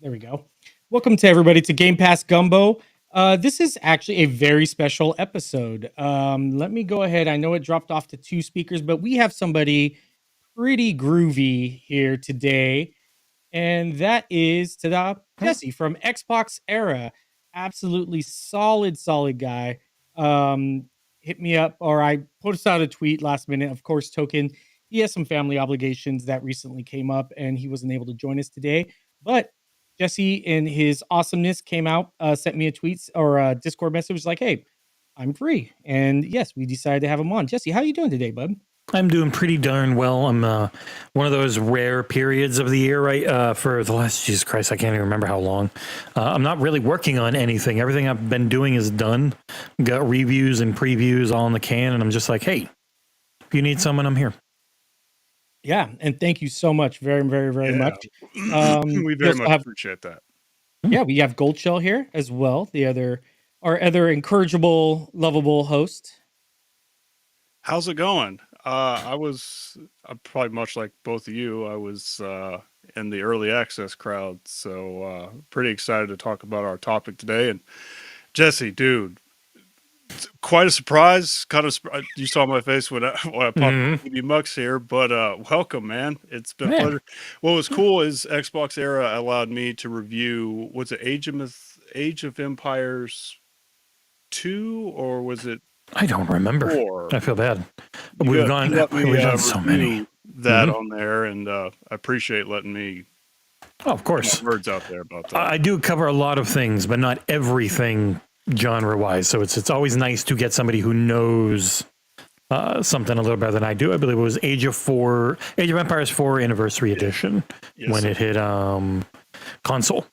There we go. Welcome to everybody to Game Pass Gumbo. This is actually a very special episode. Let me go ahead. I know it dropped off to two speakers, but we have somebody pretty groovy here today, and that is tada Jesse from Xbox Era. Absolutely solid guy. Um, Hit me up, or I posted out a tweet last minute. Of course, Token. He has some family obligations that recently came up, and he wasn't able to join us today. But Jesse, in his awesomeness, came out, sent me a tweet or a Discord message like, "Hey, I'm free," and yes, we decided to have him on. Jesse, how you doing today, bud? I'm doing pretty darn well. I'm one of those rare periods of the year, right? For the last, Jesus Christ, I can't even remember how long. I'm not really working on anything. Everything I've been doing is done. Got reviews and previews all in the can, and I'm just like, hey, if you need someone, I'm here. Yeah, and thank you so much, very much. We very much appreciate that. Yeah, we have Gold Shell here as well. Our other incorrigible, lovable host. How's it going? I'm probably much like both of you. I was in the early access crowd, so pretty excited to talk about our topic today. And Jesse, dude, quite a surprise. You saw my face when I popped TV Mux here, but welcome, man. It's been a pleasure. What was cool is Xbox Era allowed me to review. Was it Age of Empires 2 or was it? I don't remember. 4? I feel bad. We've done so many that on there, and I appreciate letting me. Oh, of course, get words out there about that. I do cover a lot of things, but not everything genre-wise. So it's always nice to get somebody who knows something a little better than I do. I believe it was Age of Empires 4 Anniversary Edition when it hit console,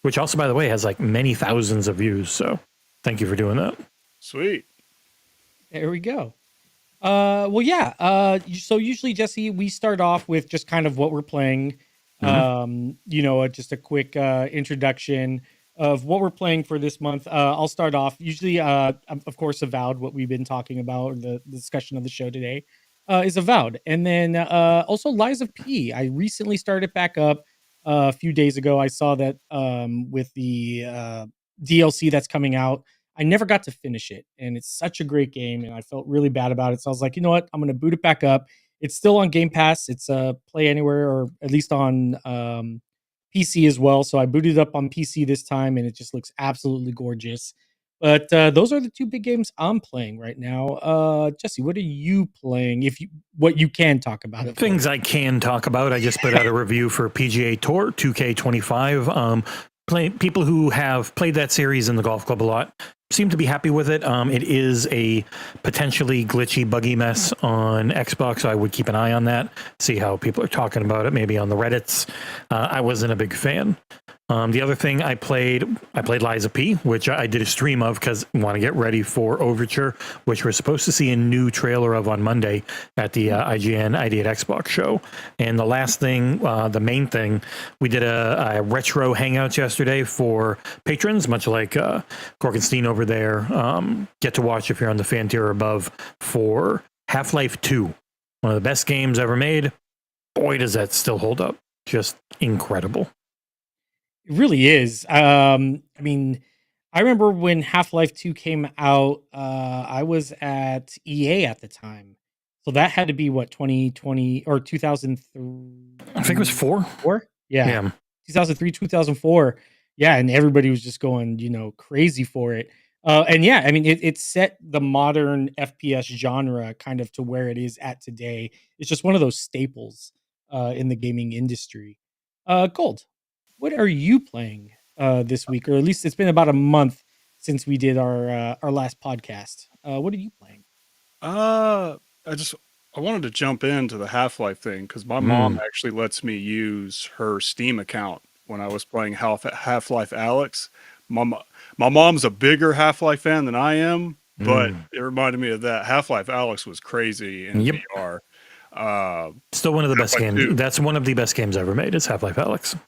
which also, by the way, has like many thousands of views. So thank you for doing that. Sweet. There we go. Well, yeah. So usually, Jesse, we start off with just kind of what we're playing. Just a quick introduction of what we're playing for this month. I'll start off. Usually, of course, Avowed, what we've been talking about, the discussion of the show today, is Avowed. And then also Lies of P. I recently started back up a few days ago. I saw that with the DLC that's coming out. I never got to finish it, and it's such a great game, and I felt really bad about it. So I was like, you know what? I'm going to boot it back up. It's still on Game Pass. It's Play Anywhere, or at least on PC as well. So I booted it up on PC this time, and it just looks absolutely gorgeous. But those are the two big games I'm playing right now. Jesse, what are you playing? What you can talk about it. Things I can talk about. I just put out a review for PGA Tour 2K25. People who have played that series in the golf club a lot seem to be happy with it. It is a potentially glitchy, buggy mess on Xbox, so I would keep an eye on that, see how people are talking about it, maybe on the Reddits. I wasn't a big fan. The other thing I played Lies of P, which I did a stream of because I want to get ready for Overture, which we're supposed to see a new trailer of on Monday at the IGN ID at Xbox show. And the last thing, the main thing, we did a retro hangouts yesterday for patrons, much like Corkenstein over there. Get to watch if you're on the fan tier or above for Half-Life 2, one of the best games ever made. Boy, does that still hold up. Just incredible. It really is. I mean, I remember when Half-Life 2 came out, I was at EA at the time. So that had to be what, 2020 or 2003? I think it was 4. 4? Yeah. 2003, 2004. Yeah, and everybody was just going, crazy for it. And yeah, I mean, it set the modern FPS genre kind of to where it is at today. It's just one of those staples in the gaming industry. Gold, what are you playing this week? Or at least it's been about a month since we did our last podcast. What are you playing? I wanted to jump into the Half-Life thing because my mom actually lets me use her Steam account when I was playing Half-Life Alyx. My mom's a bigger Half-Life fan than I am, but it reminded me of that. Half-Life Alyx was crazy in VR. Still one of the best games. That's one of the best games ever made. It's Half-Life Alyx.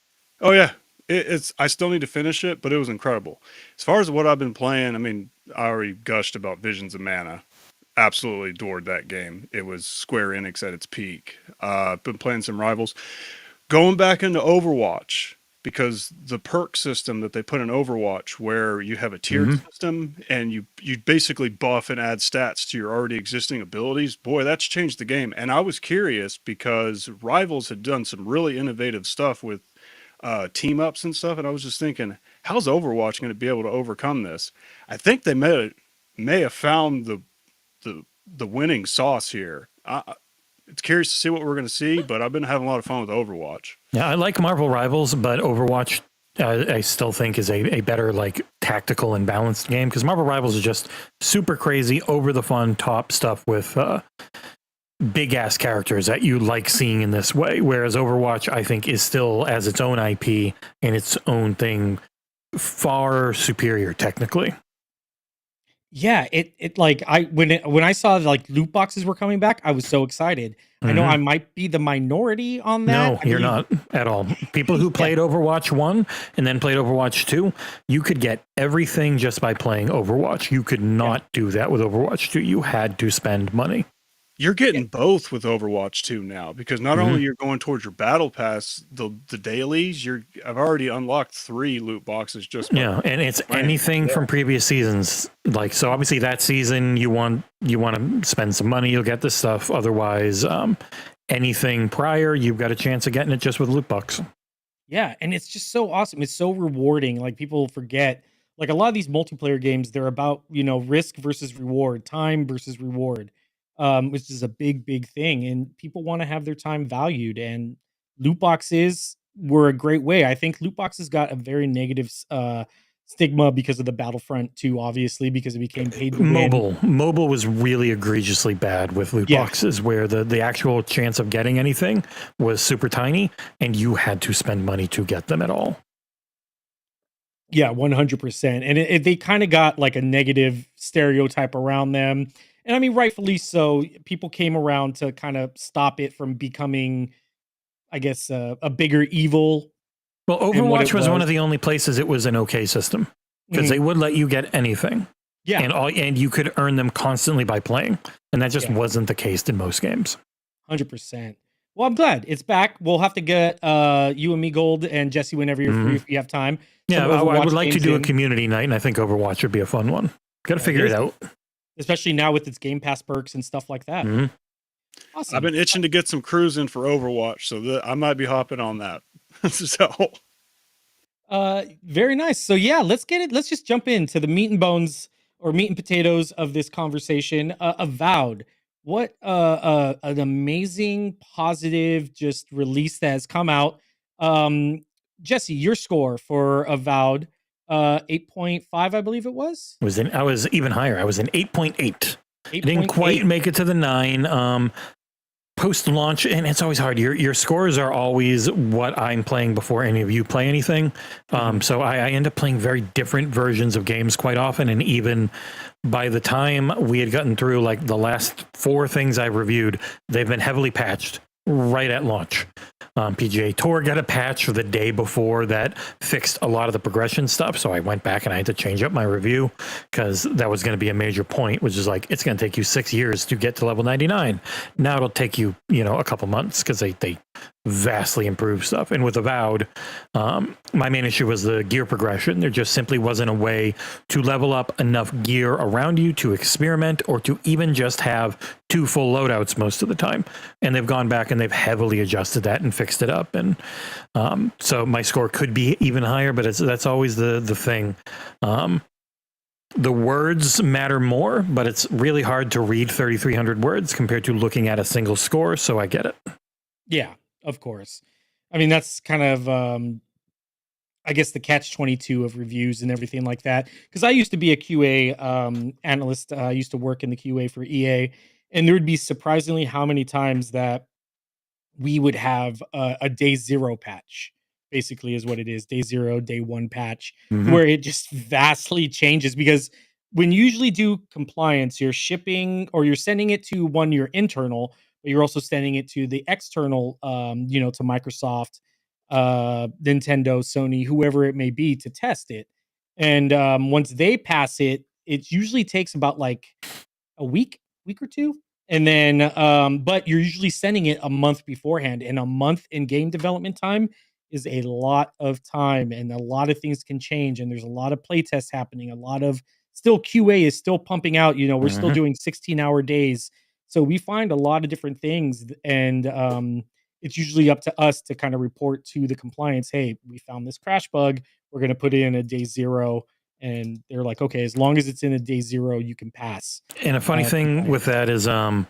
Oh yeah, it's. I still need to finish it, but it was incredible. As far as what I've been playing, I mean, I already gushed about Visions of Mana. Absolutely adored that game. It was Square Enix at its peak. Been playing some Rivals. Going back into Overwatch. because the perk system that they put in Overwatch, where you have a tiered system and you basically buff and add stats to your already existing abilities, boy, that's changed the game. And I was curious because Rivals had done some really innovative stuff with team ups and stuff, and I was just thinking, how's Overwatch going to be able to overcome this? I think they may have found the winning sauce here. It's curious to see what we're going to see, but I've been having a lot of fun with Overwatch. Yeah, I like Marvel Rivals, but Overwatch I still think is a better like tactical and balanced game, because Marvel Rivals is just super crazy, over the fun, top stuff with big ass characters that you like seeing in this way. Whereas Overwatch, I think, is still as its own IP and its own thing, far superior technically. Yeah, it like when I saw like loot boxes were coming back, I was so excited. I know I might be the minority on that. No, you're not at all. People who played Overwatch 1 and then played Overwatch 2, you could get everything just by playing Overwatch. You could not do that with Overwatch 2. You had to spend money. You're getting both with Overwatch 2 now, because not only you're going towards your battle pass, the dailies, I've already unlocked 3 loot boxes just and it's anything from previous seasons. Like, so obviously that season you want to spend some money, you'll get this stuff. Otherwise, anything prior, you've got a chance of getting it just with loot box. Yeah, and it's just so awesome. It's so rewarding. Like, people forget, like, a lot of these multiplayer games, they're about, risk versus reward, time versus reward. Which is a big, big thing. And people want to have their time valued. And loot boxes were a great way. I think loot boxes got a very negative stigma because of the Battlefront 2, obviously, because it became paid to win. Mobile was really egregiously bad with loot boxes, where the actual chance of getting anything was super tiny, and you had to spend money to get them at all. Yeah, 100%. And they kind of got like a negative stereotype around them. And I mean, rightfully so. People came around to kind of stop it from becoming, I guess, a bigger evil. Well, Overwatch was one of the only places it was an okay system, because they would let you get anything. Yeah. And you could earn them constantly by playing. And that just wasn't the case in most games. 100%. Well, I'm glad it's back. We'll have to get you and me, Gold, and Jesse, whenever you're free, if you have time. Yeah, I would like to do a community night, and I think Overwatch would be a fun one. Got to figure it out. Especially now with its Game Pass perks and stuff like that. Awesome. I've been itching to get some crews in for Overwatch, so I might be hopping on that. So, very nice. So yeah, let's get it. Let's just jump into the meat and bones, or meat and potatoes, of this conversation. Avowed. What an amazing, positive, just release that has come out. Jesse, your score for Avowed. 8.5, I believe it was. I was even higher. I was an 8.8. I didn't quite make it to the 9. Post launch, and it's always hard. Your scores are always what I'm playing before any of you play anything. So I end up playing very different versions of games quite often, and even by the time we had gotten through like the last 4 things I reviewed, they've been heavily patched right at launch. PGA Tour got a patch the day before that fixed a lot of the progression stuff, so I went back and I had to change up my review, because that was going to be a major point, which is like, it's going to take you 6 years to get to level 99. Now it'll take you, a couple months, because they vastly improved stuff. And with Avowed, my main issue was the gear progression. There just simply wasn't a way to level up enough gear around you to experiment, or to even just have 2 full loadouts most of the time. And they've gone back and they've heavily adjusted that and fixed it up. And so my score could be even higher, but that's always the thing. The words matter more, but it's really hard to read 3,300 words compared to looking at a single score. So I get it. Yeah, of course. I mean, that's kind of, I guess, the catch-22 of reviews and everything like that. Because I used to be a QA analyst. I used to work in the QA for EA. And there would be surprisingly how many times that we would have a day 0 patch, basically, is what it is. Day 0, day 1 patch, where it just vastly changes. Because when you usually do compliance, you're shipping, or you're sending it to your internal, but you're also sending it to the external, to Microsoft, Nintendo, Sony, whoever it may be, to test it. And once they pass it, it usually takes about like a week or 2. And then, but you're usually sending it a month beforehand, and a month in game development time is a lot of time, and a lot of things can change, and there's a lot of play tests happening, a lot of still QA is still pumping out, we're still Mhm. doing 16-hour days. So we find a lot of different things, and it's usually up to us to kind of report to the compliance, hey, we found this crash bug, we're going to put it in a day zero. And they're like, okay, as long as it's in a day zero, you can pass And a funny thing with compliance. that is,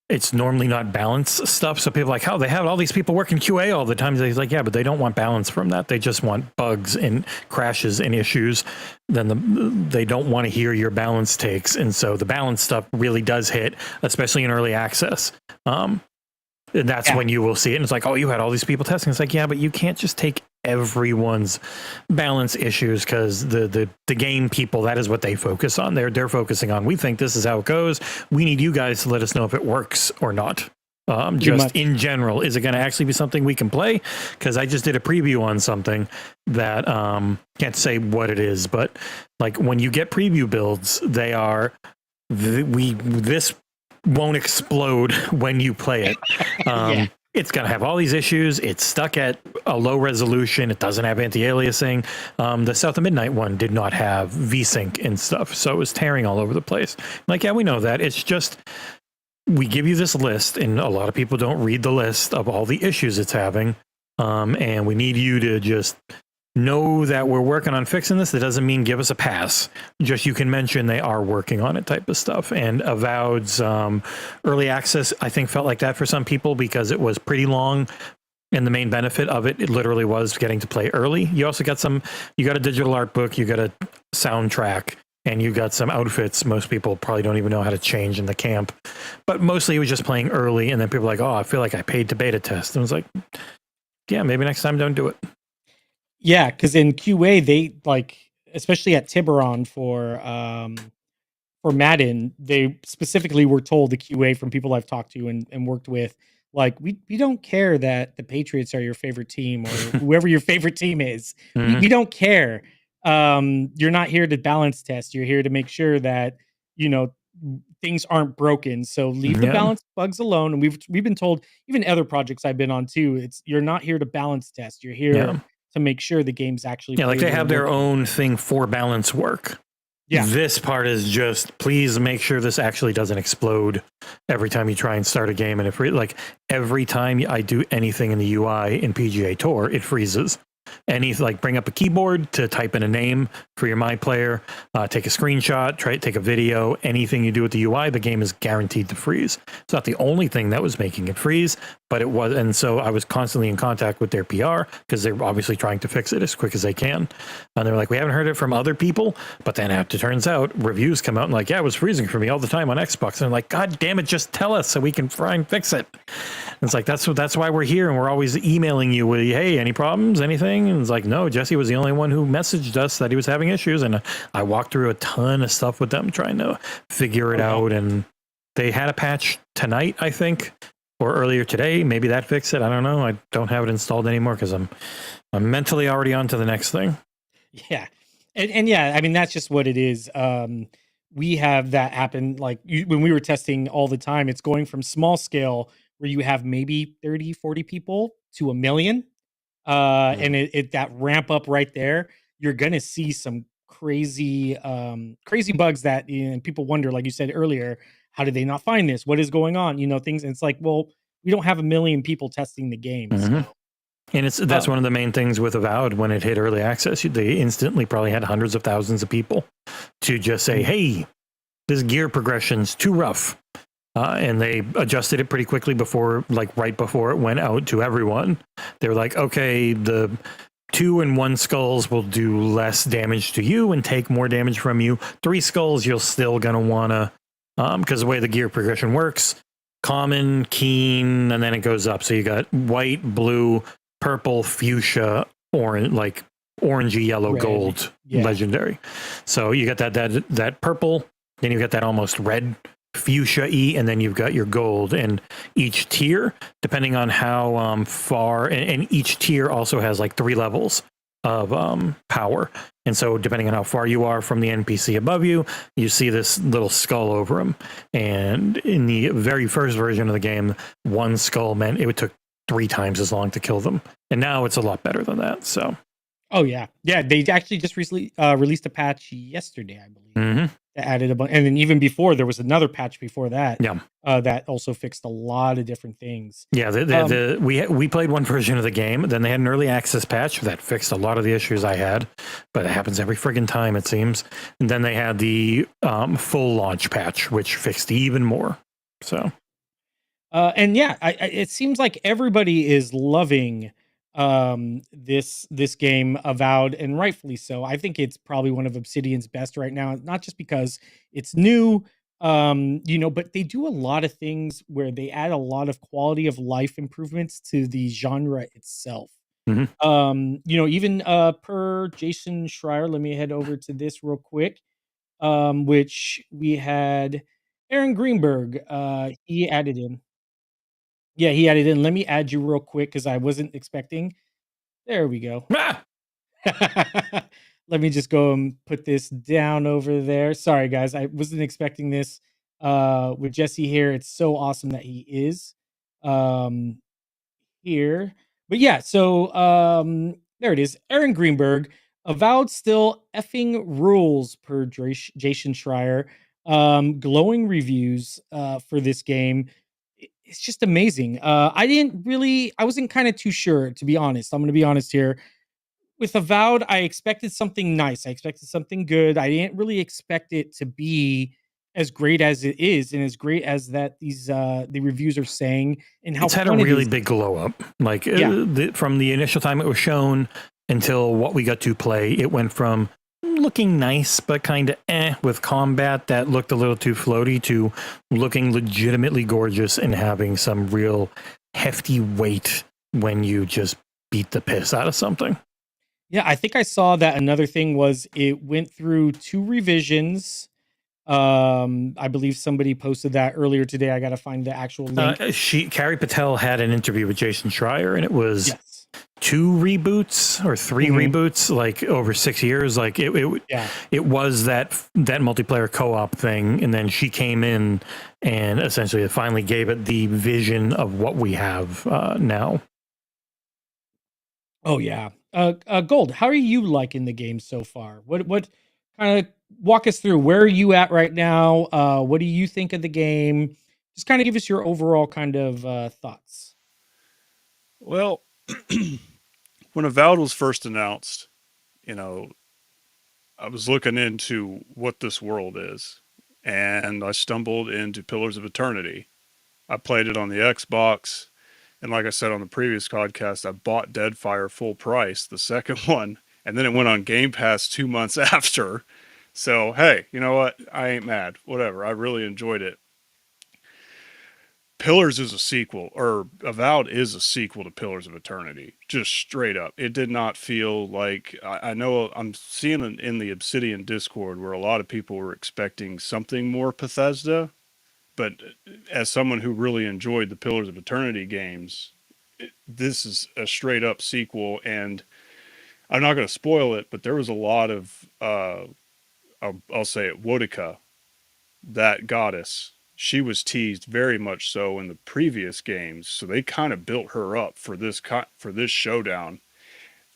it's normally not balance stuff. So people are like, oh, they have all these people working QA all the time. He's like, yeah, but they don't want balance from that. They just want bugs and crashes and issues. Then they don't want to hear your balance takes. And so the balance stuff really does hit, especially in early access. And that's when you will see it. And it's like, oh, you had all these people testing. It's like, yeah, but you can't just take everyone's balance issues, because the game people, that is what they focus on. They're focusing on, we think this is how it goes. We need you guys to let us know if it works or not. Just in general, is it going to actually be something we can play? Because I just did a preview on something that can't say what it is, but like when you get preview builds, they are this won't explode when you play it. It's going to have all these issues. It's stuck at a low resolution. It doesn't have anti-aliasing. The South of Midnight one did not have VSync and stuff, so it was tearing all over the place. Like, yeah, we know that. It's just, we give you this list, and a lot of people don't read the list of all the issues it's having, and we need you to just know that we're working on fixing this. That doesn't mean give us a pass. Just you can mention they are working on it type of stuff. And Avowed's early access, I think, felt like that for some people because it was pretty long. And the main benefit of it literally was getting to play early. You also got you got a digital art book, you got a soundtrack, and you got some outfits. Most people probably don't even know how to change in the camp. But mostly it was just playing early. And then people were like, oh, I feel like I paid to beta test. And it was like, yeah, maybe next time don't do it. Yeah, because in QA, they especially at Tiburon for Madden, they specifically were told, the QA from people I've talked to and worked with, like, we don't care that the Patriots are your favorite team or whoever your favorite team is. We don't care. You're not here to balance test. You're here to make sure that, things aren't broken. So leave the balance bugs alone. And we've been told, even other projects I've been on too, you're not here to balance test. You're here to make sure the game's actually like they have their own thing for balance work. This part is just, please make sure this actually doesn't explode every time you try and start a game. And if every time I do anything in the UI in PGA Tour, it freezes. Bring up a keyboard to type in a name for your My Player, take a screenshot, take a video, anything you do with the UI, the game is guaranteed to freeze. It's not the only thing that was making it freeze, but it was. And so I was constantly in contact with their PR because they're obviously trying to fix it as quick as they can. And they're like, we haven't heard it from other people, but then it turns out reviews come out and like, yeah, it was freezing for me all the time on Xbox. And I'm like, God damn it, just tell us so we can try and fix it. And it's like, that's why we're here. And we're always emailing you with, hey, any problems, anything? And it's like, no, Jesse was the only one who messaged us that he was having issues. And I walked through a ton of stuff with them trying to figure it out. And they had a patch tonight, I think, or earlier today. Maybe that fixed it. I don't know. I don't have it installed anymore because I'm mentally already on to the next thing. Yeah. And yeah, I mean, that's just what it is. We have that happen. Like when we were testing all the time, it's going from small scale where you have maybe 30, 40 people to 1 million. And that ramp up right there, you're going to see some crazy bugs that people wonder, like you said earlier, how did they not find this? What is going on? Things. And it's like, well, we don't have 1 million people testing the game. Mm-hmm. So. And that's one of the main things with Avowed when it hit early access. They instantly probably had hundreds of thousands of people to just say, hey, this gear progression's too rough. And they adjusted it pretty quickly right before it went out to everyone. They were like, okay, the 2 and 1 skulls will do less damage to you and take more damage from you. 3 skulls, you're still going to want to, because the way the gear progression works, common, keen, and then it goes up. So you got white, blue, purple, fuchsia, orange, like orangey, yellow, red, gold, legendary. So you got that purple, then you got that almost red fuchsia-y, and then you've got your gold. And each tier, depending on how far, and each tier also has like 3 levels of power. And so depending on how far you are from the NPC above you, you see this little skull over him. And in the very first version of the game, 1 skull meant it took 3 times as long to kill them. And now it's a lot better than that. So, Oh yeah, yeah. They actually just recently released a patch yesterday, I believe, that added a bunch. And then even before, there was another patch before that. yeah. That also fixed a lot of different things. Yeah, we played one version of the game. Then they had an early access patch that fixed a lot of the issues I had, but it happens every friggin' time, it seems. And then they had the full launch patch, which fixed even more. So, And yeah, it seems like everybody is loving this game, Avowed, and rightfully so. I think it's probably one of Obsidian's best right now, not just because it's new, but they do a lot of things where they add a lot of quality of life improvements to the genre itself. mhm. Even per Jason Schreier, let me head over to this real quick. Which we had Aaron Greenberg, he added in. Yeah, he added in. Let me add you real quick because I wasn't expecting. There we go. Ah! Let me just go and put this down over there. Sorry, guys. I wasn't expecting this with Jesse here. It's so awesome that he is um, here. But yeah, so there it is. Aaron Greenberg, Avowed still effing rules per Jason Schreier. Glowing reviews for this game. It's just amazing. I wasn't kind of too sure, to be honest. I'm going to be honest here. With Avowed, I expected something nice. I expected something good. I didn't really expect it to be as great as it is and as great as that the reviews are saying and how It's had a fun it really is. big glow up. Like Yeah. from the initial time it was shown until what we got to play, it went from looking nice but kind of with combat that looked a little too floaty to looking legitimately gorgeous and having some real hefty weight when you just beat the piss out of something. Yeah, I think I saw that another thing was it went through 2 revisions. I believe somebody posted that earlier today. I got to find the actual link. Carrie Patel had an interview with Jason Schreier, and it was Yes. 2 reboots or 3 reboots, like over 6 years. Like it was that multiplayer co-op thing, and then she came in and essentially it finally gave it the vision of what we have now. Oh yeah. Gold, how are you liking the game so far? What kind of walk us through where are you at right now? What do you think of the game? Just kind of give us your overall kind of thoughts. Well, when Avowed was first announced, you know, I was looking into what this world is, and I stumbled into Pillars of Eternity. I played it on the Xbox, and like I said on the previous podcast, I bought Deadfire full price, the second one, and then it went on Game Pass 2 months after. So, hey, you know what? I ain't mad. Whatever. I really enjoyed it. Pillars is a sequel, or Avowed is a sequel to Pillars of Eternity. Just straight up. It did not feel like. I know I'm seeing in the Obsidian Discord where a lot of people were expecting something more Bethesda, but as someone who really enjoyed the Pillars of Eternity games, this is a straight up sequel. And I'm not going to spoil it, but there was a lot of, I'll say it, Wotica, that goddess. She was teased very much so in the previous games, so they kind of built her up for this showdown.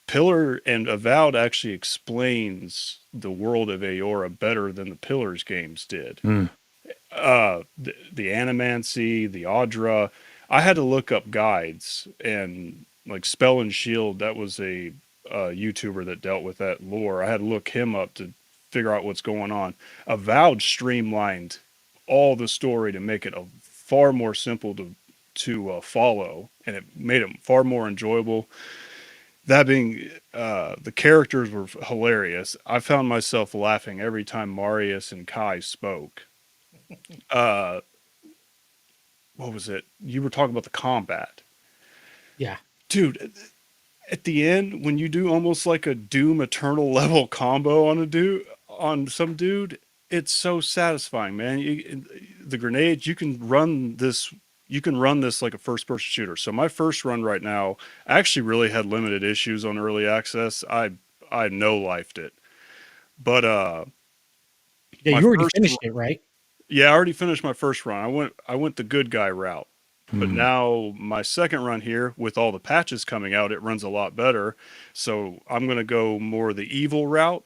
Pillar and Avowed actually explains the world of Aora better than the Pillars games did. The Animancy, the Audra. I had to look up guides and like Spell and Shield. That was a YouTuber that dealt with that lore. I had to look him up to figure out what's going on. Avowed streamlined all the story to make it a far more simple to follow, and it made it far more enjoyable. That being, the characters were hilarious. I found myself laughing every time Marius and Kai spoke. Uh, what was it? You were talking about the combat, Yeah. dude. At the end, when you do almost like a Doom Eternal level combo on some dude, it's so satisfying, man. The grenades, you can run this. You can run this like a first-person shooter. So my first run right now, I actually really had limited issues on early access. I no lifed it, but Yeah, my you already first finished it, right? yeah, I already finished my first run. I went the good guy route. But now my second run here, with all the patches coming out, it runs a lot better. So I'm going to go more the evil route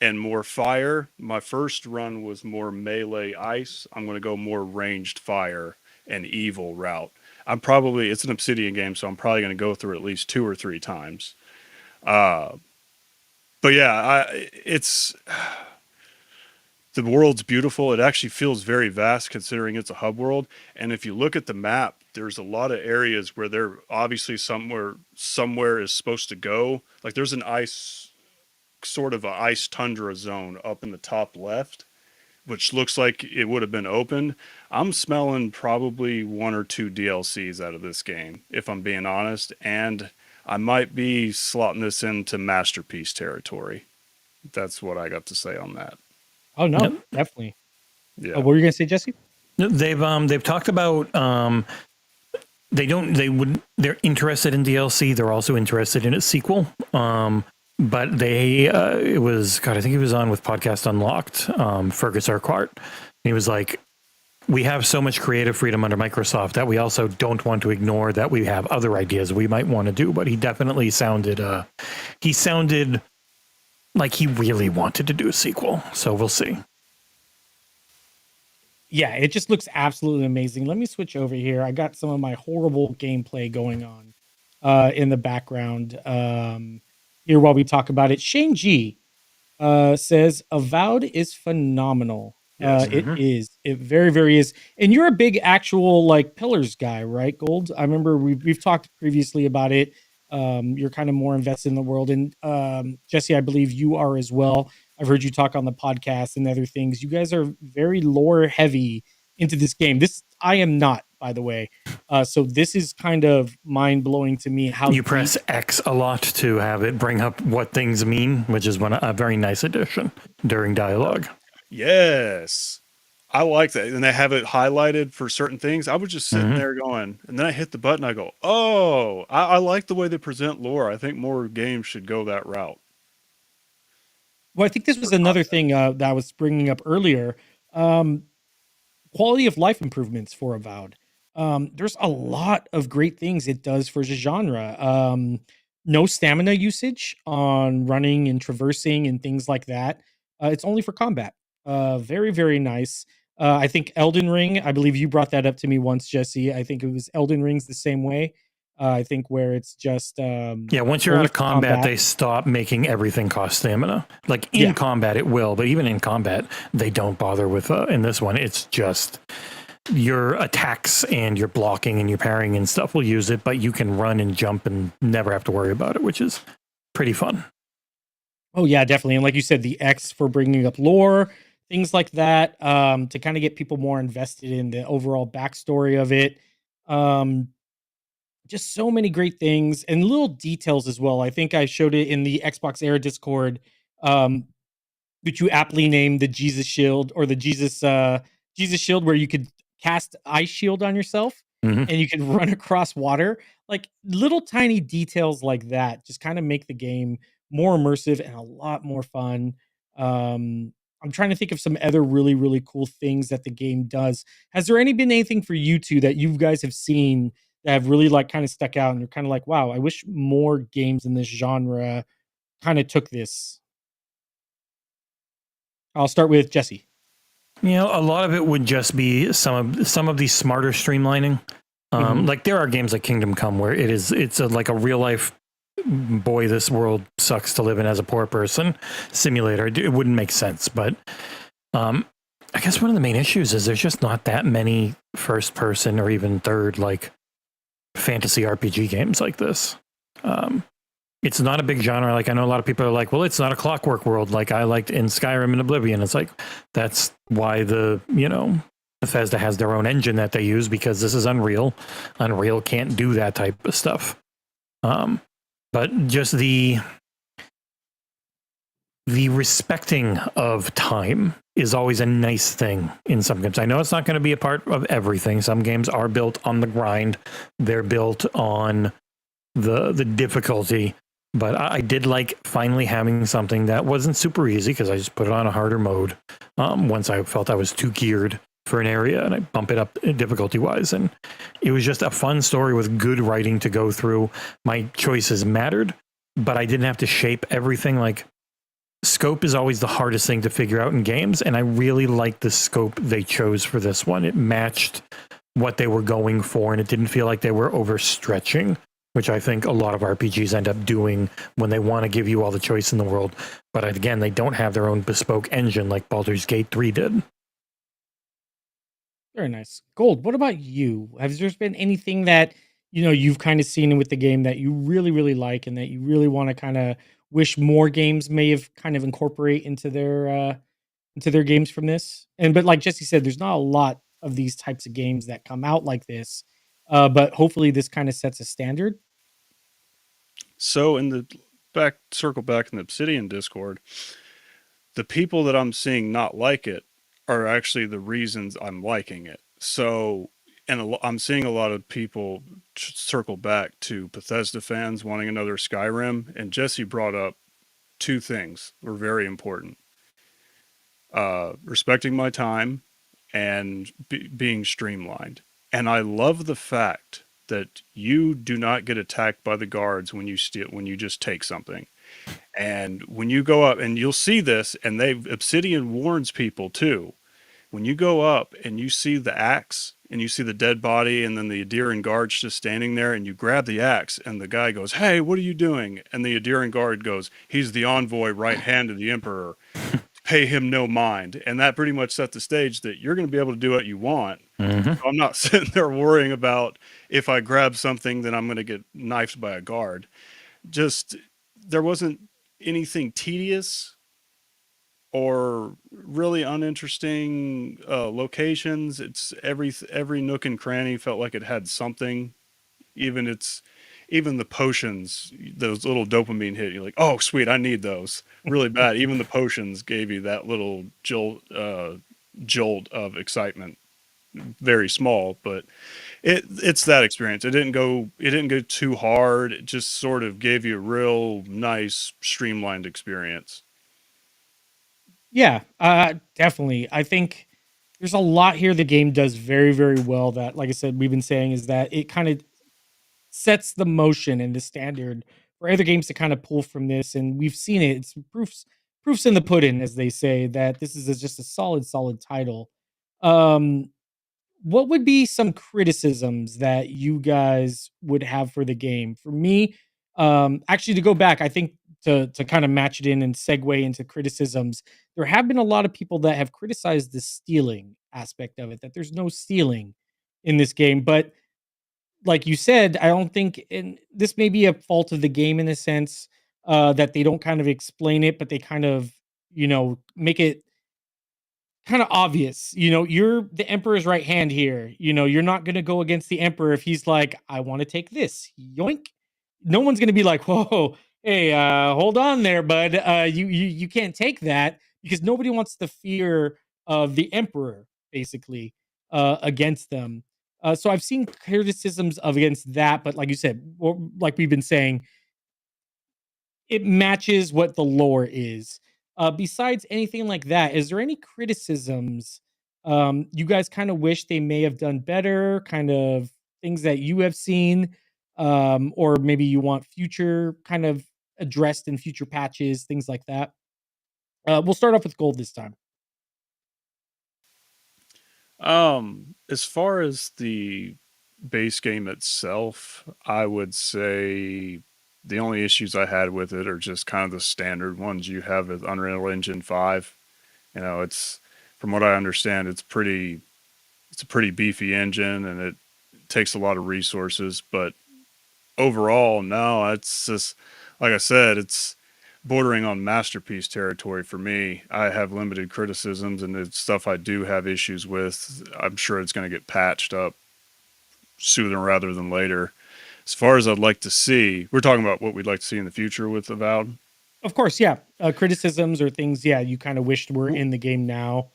and more fire. My first run was more melee ice. I'm going to go more ranged fire and evil route. It's an Obsidian game, so I'm probably going to go through at least 2 or 3 times. But yeah, it's the world's beautiful. It actually feels very vast considering it's a hub world. And if you look at the map, there's a lot of areas where there obviously somewhere is supposed to go. Like there's an sort of an ice tundra zone up in the top left, which looks like it would have been opened. I'm smelling probably 1 or 2 DLCs out of this game, if I'm being honest. And I might be slotting this into masterpiece territory. That's what I got to say on that. Oh no, Yep. definitely. Yeah. What were you gonna say, Jesse? They've talked about they're interested in DLC. They're also interested in a sequel. But it was, God, I think he was on with Podcast Unlocked, Fergus Urquhart. He was like, we have so much creative freedom under Microsoft that we also don't want to ignore that we have other ideas we might want to do. But he definitely sounded like he really wanted to do a sequel. So we'll see. Yeah, it just looks absolutely amazing. Let me switch over here. I got some of my horrible gameplay going on in the background here while we talk about it. Shane G says Avowed is phenomenal. Yes. It is. It very, very is. And you're a big actual like Pillars guy, right, Gold? I remember we've talked previously about it. You're kind of more invested in the world, and Jesse, I believe you are as well. I've heard you talk on the podcast and other things. You guys are very lore heavy into this game. This I am not, by the way. So this is kind of mind blowing to me. How you press X a lot to have it bring up what things mean, which is a very nice addition during dialogue. Yes. I like that. And they have it highlighted for certain things. I was just sitting there going, and then I hit the button. I go, oh, I like the way they present lore. I think more games should go that route. Well, I think this was another thing that I was bringing up earlier. Quality of life improvements for Avowed. There's a lot of great things it does for the genre. No stamina usage on running and traversing and things like that. It's only for combat. Very, very nice. I think Elden Ring, I believe you brought that up to me once, Jesse. I think it was Elden Ring's the same way. I think where it's just once you're out of combat, they stop making everything cost stamina. Like in combat it will, but even in combat they don't bother with in this one. It's just your attacks and your blocking and your parrying and stuff will use it, but you can run and jump and never have to worry about it, which is pretty fun. Oh yeah, definitely. And like you said, the X for bringing up lore, things like that, to kind of get people more invested in the overall backstory of it. Just so many great things and little details as well. I think I showed it in the Xbox Era Discord, which you aptly named the Jesus Shield, or the Jesus Shield, where you could cast Ice Shield on yourself and you can run across water. Like little tiny details like that just kind of make the game more immersive and a lot more fun. I'm trying to think of some other really, really cool things that the game does. Has there been anything for you two that you guys have seen that have really like kind of stuck out and you're kind of like, wow, I wish more games in this genre kind of took this? I'll start with Jesse. You know, a lot of it would just be some of the smarter streamlining. Like there are games like Kingdom Come where it's like a real life, boy, this world sucks to live in as a poor person simulator. It wouldn't make sense, but I guess one of the main issues is there's just not that many first person or even third like fantasy RPG games like this. It's not a big genre. Like I know a lot of people are like, well, it's not a Clockwork World like I liked in Skyrim and Oblivion. It's like that's why Bethesda has their own engine that they use, because this is Unreal. Unreal can't do that type of stuff. But just the respecting of time is always a nice thing in some games. I know it's not going to be a part of everything. Some games are built on the grind. They're built on the difficulty. But I did like finally having something that wasn't super easy, because I just put it on a harder mode once I felt I was too geared for an area, and I bump it up difficulty wise. And it was just a fun story with good writing to go through. My choices mattered, but I didn't have to shape everything. Like, scope is always the hardest thing to figure out in games, and I really liked the scope they chose for this one. It matched what they were going for, and it didn't feel like they were overstretching, which I think a lot of RPGs end up doing when they want to give you all the choice in the world. But again, they don't have their own bespoke engine like Baldur's Gate 3 did. Very nice. Gold, what about you? Has there been anything that, you've kind of seen with the game that you really, really like and that you really want to kind of wish more games may have kind of incorporate into their games from this? And but like Jesse said, there's not a lot of these types of games that come out like this. But hopefully this kind of sets a standard. So in the circle back in the Obsidian Discord, the people that I'm seeing not like it are actually the reasons I'm liking it. So, and I'm seeing a lot of people circle back to Bethesda fans wanting another Skyrim. And Jesse brought up two things that were very important: respecting my time and being streamlined. And I love the fact that you do not get attacked by the guards when you steal, when you just take something. And when you go up, and you'll see this, and Obsidian warns people too. When you go up and you see the axe and you see the dead body and then the Adirian guard's just standing there, and you grab the axe and the guy goes, "Hey, what are you doing?" And the Adirian guard goes, "He's the envoy right hand of the emperor. Pay him no mind." And that pretty much set the stage that you're going to be able to do what you want. Mm-hmm. So I'm not sitting there worrying about if I grab something, then I'm going to get knifed by a guard. Just, there wasn't anything tedious or really uninteresting locations. It's every nook and cranny felt like it had something. Even the potions, those little dopamine hit, you're like, oh sweet, I need those really bad. Even the potions gave you that little jolt of excitement. Very small, but it's that experience. It didn't go too hard. It just sort of gave you a real nice streamlined experience. Yeah, definitely. I think there's a lot here the game does very, very well that, like I said, we've been saying is that it kind of sets the motion and the standard for other games to kind of pull from this. And we've seen it. It's proofs in the pudding, as they say, that this is just a solid, solid title. Um, what would be some criticisms that you guys would have for the game? For me, actually, to go back, I think to kind of match it in and segue into criticisms, there have been a lot of people that have criticized the stealing aspect of it, that there's no stealing in this game. But like you said, I don't think, and this may be a fault of the game in a sense, that they don't kind of explain it, but they kind of, make it kind of obvious. You're the emperor's right hand here. You're not going to go against the emperor if he's like, I want to take this. Yoink. No one's going to be like, whoa, hey, hold on there, bud. You can't take that, because nobody wants the fear of the emperor, basically, against them. So I've seen criticisms of against that, but like you said, like we've been saying, it matches what the lore is. Besides anything like that, is there any criticisms you guys kind of wish they may have done better? Kind of things that you have seen, or maybe you want future kind of addressed in future patches, things like that. We'll start off with gold this time. As far as the base game itself, I would say the only issues I had with it are just kind of the standard ones you have with Unreal Engine 5. It's, from what I understand, it's a pretty beefy engine, and it takes a lot of resources, but overall, no, it's just, like I said, it's bordering on masterpiece territory for me. I have limited criticisms, and the stuff I do have issues with, I'm sure it's going to get patched up sooner rather than later. As far as I'd like to see, we're talking about what we'd like to see in the future with Avowed. Of course, yeah. Criticisms or things, yeah, you kind of wished were in the game now.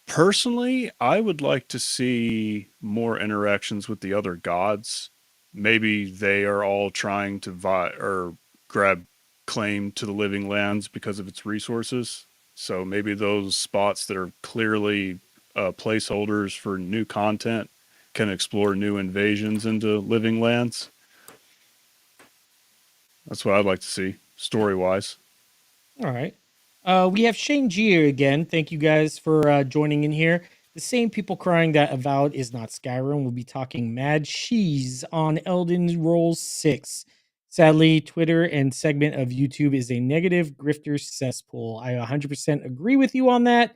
Personally, I would like to see more interactions with the other gods. Maybe they are all trying to or grab claim to the living lands because of its resources. So maybe those spots that are clearly placeholders for new content, can explore new invasions into living lands. That's what I'd like to see, story-wise. All right. We have Shane G here again. Thank you guys for joining in here. The same people crying that Avowed is not Skyrim will be talking mad cheese on Elden Rolls 6. Sadly, Twitter and segment of YouTube is a negative grifter cesspool. I 100% agree with you on that.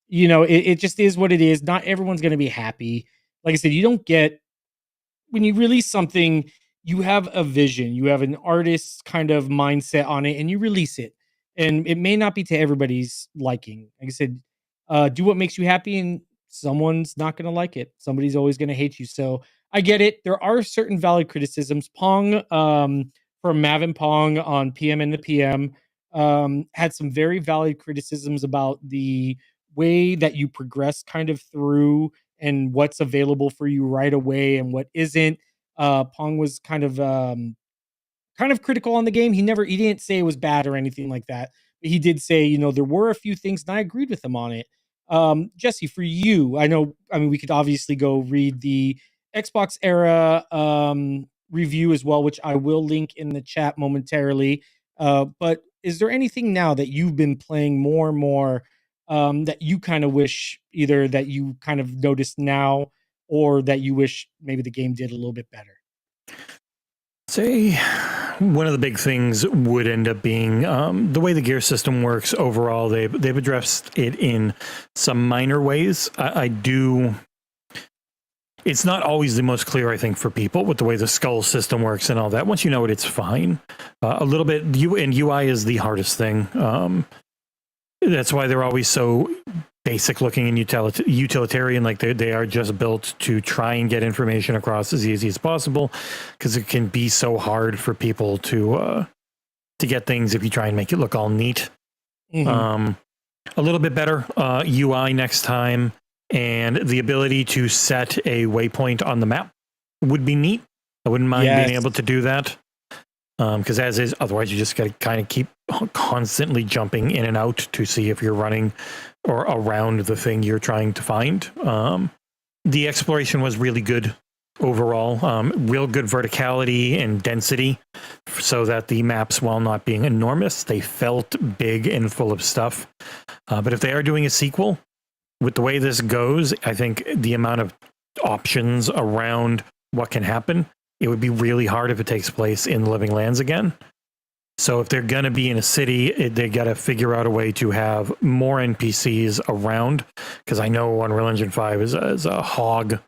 It just is what it is. Not everyone's going to be happy. Like I said, you don't get when you release something, you have a vision, you have an artist's kind of mindset on it, and you release it. And it may not be to everybody's liking. Like I said, do what makes you happy, and someone's not going to like it. Somebody's always going to hate you. So I get it. There are certain valid criticisms. Pong, from Mavin Pong on PM and the PM, had some very valid criticisms about the way that you progress kind of through and what's available for you right away and what isn't. Pong was kind of critical on the game. He didn't say it was bad or anything like that, but he did say, there were a few things, and I agreed with him on it. Jesse, for you, we could obviously go read the Xbox era review as well, which I will link in the chat momentarily. But is there anything now that you've been playing more and more that you kind of wish either that you kind of noticed now or that you wish maybe the game did a little bit better? Say one of the big things would end up being the way the gear system works overall. They've addressed it in some minor ways. I do. It's not always the most clear, I think, for people with the way the skull system works and all that. Once you know it, it's fine. A little bit, and UI is the hardest thing. That's why they're always so basic looking and utilitarian. Like they are just built to try and get information across as easy as possible, because it can be so hard for people to get things if you try and make it look all neat. Mm-hmm. A little bit better UI next time, and the ability to set a waypoint on the map would be neat. I wouldn't mind being able to do that. Because as is, otherwise you just got to kind of keep constantly jumping in and out to see if you're running or around the thing you're trying to find. The exploration was really good overall. Real good verticality and density, so that the maps, while not being enormous, they felt big and full of stuff. But if they are doing a sequel, with the way this goes, I think the amount of options around what can happen, it would be really hard if it takes place in the Living Lands again. So if they're going to be in a city, they got to figure out a way to have more NPCs around, because I know Unreal Engine 5 is a hog.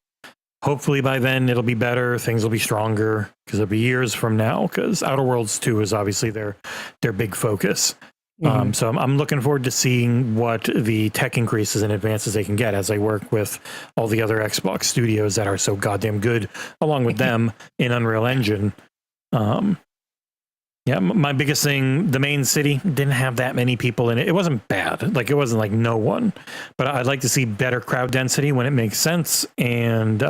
Hopefully by then it'll be better, things will be stronger, because it'll be years from now, because Outer Worlds 2 is obviously their big focus. Mm-hmm. So I'm looking forward to seeing what the tech increases and advances they can get as I work with all the other Xbox studios that are so goddamn good, along with them in Unreal Engine. My biggest thing, the main city didn't have that many people in it. It wasn't bad. Like, it wasn't like no one. But I'd like to see better crowd density when it makes sense, and